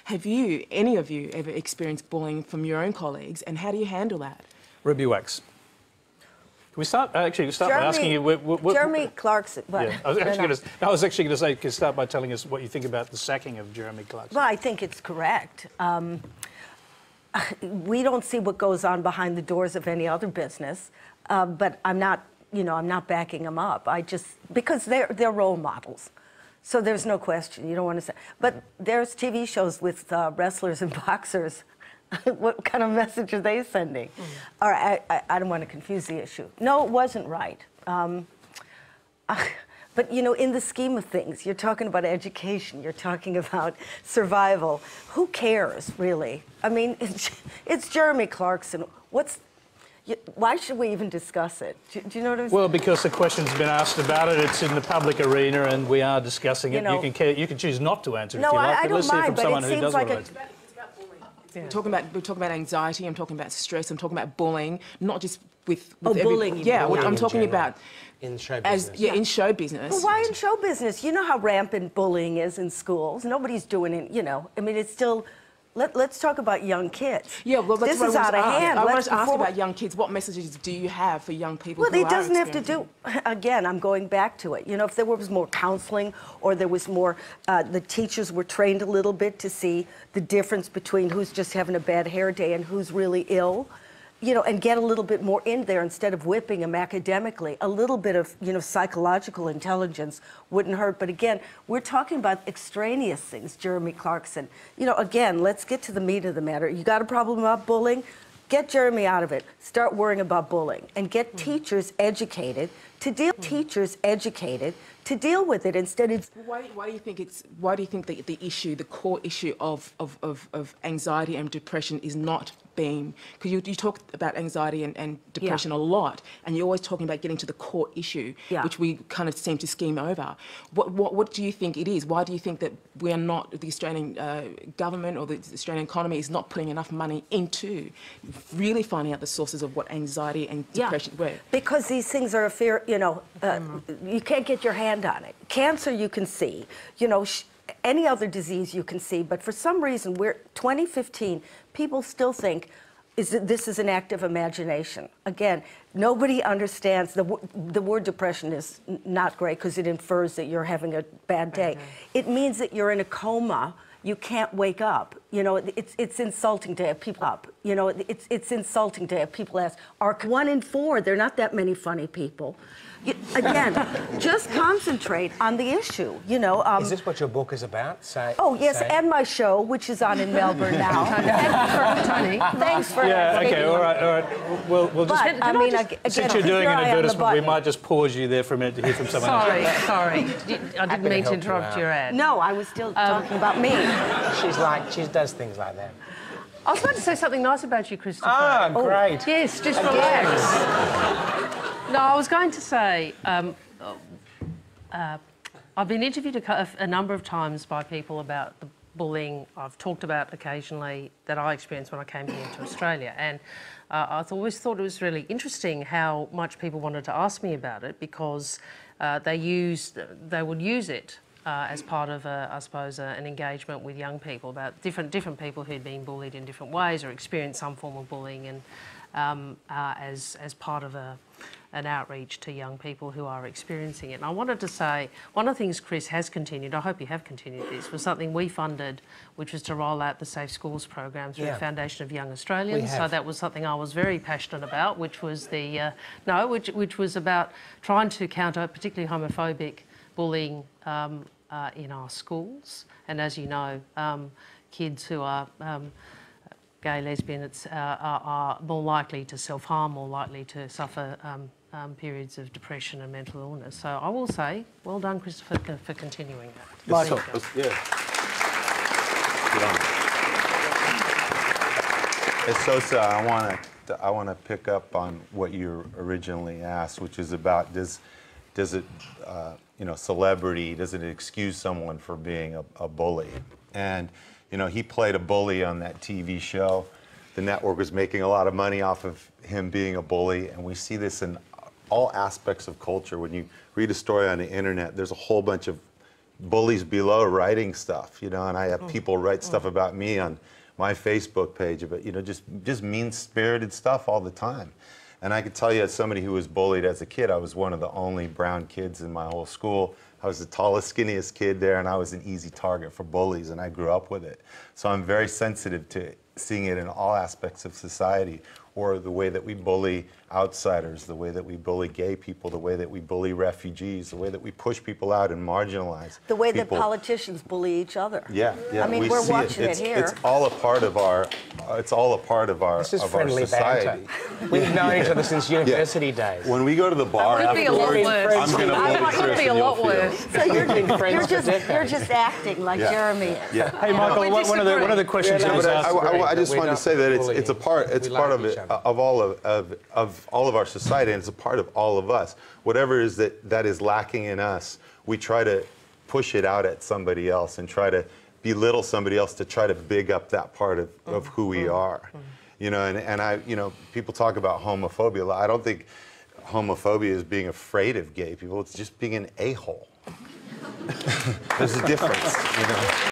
Have you, any of you, ever experienced bullying from your own colleagues, and how do you handle that? Ruby Wax. Can we start? Actually, start by asking you. Jeremy Clarkson. Yeah, I was actually going to say, can you start by telling us what you think about the sacking of Jeremy Clarkson? Well, I think it's correct. We don't see what goes on behind the doors of any other business, but I'm not, I'm not backing them up. Because they're role models. So there's no question. You don't want to say. But there's TV shows with wrestlers and boxers. What kind of message are they sending? All right, I don't want to confuse the issue. No, it wasn't right. But, in the scheme of things, you're talking about education, you're talking about survival. Who cares, really? I mean, it's Jeremy Clarkson. Why should we even discuss it? Do you know what I'm saying? Well, because the question's been asked about it, it's in the public arena, and we are discussing it. You can choose not to answer if you like. I don't mind, but it seems like Yeah. We're talking about anxiety. I'm talking about stress. I'm talking about bullying, not just with bullying. Yeah, I'm talking about in show business. In show business. Well, why in show business? You know how rampant bullying is in schools. Nobody's doing it. I mean, it's still. Let's talk about young kids. Yeah, well, that's this is out of hand. I wanted to ask about young kids. What messages do you have for young people? Well, it doesn't have to do. Again, I'm going back to it. If there was more counseling, or there was more, the teachers were trained a little bit to see the difference between who's just having a bad hair day and who's really ill. And get a little bit more in there instead of whipping them academically. A little bit of, psychological intelligence wouldn't hurt. But again, we're talking about extraneous things, Jeremy Clarkson. Again, let's get to the meat of the matter. You got a problem about bullying? Get Jeremy out of it. Start worrying about bullying and get teachers educated to deal with it instead of. Why do you think the core issue of anxiety and depression is not being, because you talk about anxiety and depression a lot, and you're always talking about getting to the core issue, which we kind of seem to scheme over. What do you think it is? Why do you think that we're not, the Australian government or the Australian economy is not putting enough money into really finding out the sources of what anxiety and depression were? Because these things are a fear, you can't get your hand on it. Cancer you can see, any other disease you can see, but for some reason, 2015, people still think this is an act of imagination. Again, nobody understands, the word depression is not great because it infers that you're having a bad day. It means that you're in a coma, you can't wake up. It's insulting to have people up. It's insulting to have people ask, are 1 in 4, there are not that many funny people. Again, just concentrate on the issue, Is this what your book is about? And my show, which is on in Melbourne now. Tony, thanks for okay, all right. We'll just... since you're doing an advertisement, we might just pause you there for a minute to hear from someone else. Sorry. I didn't mean to interrupt your ad. No, I was still talking about me. She does things like that. I was about to say something nice about you, Christopher. Ah, great. Yes, just relax. No, I was going to say, I've been interviewed a number of times by people about the bullying I've talked about occasionally that I experienced when I came here to Australia. And I've always thought it was really interesting how much people wanted to ask me about it because they would use it as part of, I suppose, an engagement with young people about different people who'd been bullied in different ways or experienced some form of bullying, and as part of an outreach to young people who are experiencing it. And I wanted to say, one of the things Chris has continued, I hope you have continued this, was something we funded, which was to roll out the Safe Schools program through the Foundation of Young Australians. So that was something I was very passionate about, which was which was about trying to counter particularly homophobic bullying in our schools. And as you know, kids who are gay, lesbian, are more likely to self-harm, more likely to suffer periods of depression and mental illness. So I will say, well done, Christopher, for continuing that. Michael. Good on you. Sosa, I want to pick up on what you originally asked, which is about does it celebrity, does it excuse someone for being a bully? And he played a bully on that TV show. The network was making a lot of money off of him being a bully, and we see this in all aspects of culture. When you read a story on the internet, there's a whole bunch of bullies below writing stuff, you know, and I have people write stuff about me on my Facebook page, about, you know, just mean-spirited stuff all the time. And I could tell you, as somebody who was bullied as a kid, I was one of the only brown kids in my whole school. I was the tallest, skinniest kid there, and I was an easy target for bullies, and I grew up with it. So I'm very sensitive to seeing it in all aspects of society, or the way that we bully outsiders, the way that we bully gay people, the way that we bully refugees, the way that we push people out and marginalize the way people. that politicians bully each other. Yeah, yeah. I mean, we're watching it here. It's all a part of our. It's all a part of our. This is of our friendly society. banter. We've known each other since university days. When we go to the bar Could be a lot afterwards, worse. I'm going to bully Could Chris be a and you'll lot feel worse. it. So friends you're just acting like Yeah. Jeremy is. Yeah. Hey, Michael, we one of the questions Yeah, that was no, asked. I just We're wanted to not say that it's bullying. a part. It's We part like of it each other. of all of our society, and it's a part of all of us. Whatever it is that is lacking in us, we try to push it out at somebody else and try to belittle somebody else to try to big up that part of who we are. You know, and I, you know, people talk about homophobia. I don't think homophobia is being afraid of gay people. It's just being an a-hole. There's a difference, you know.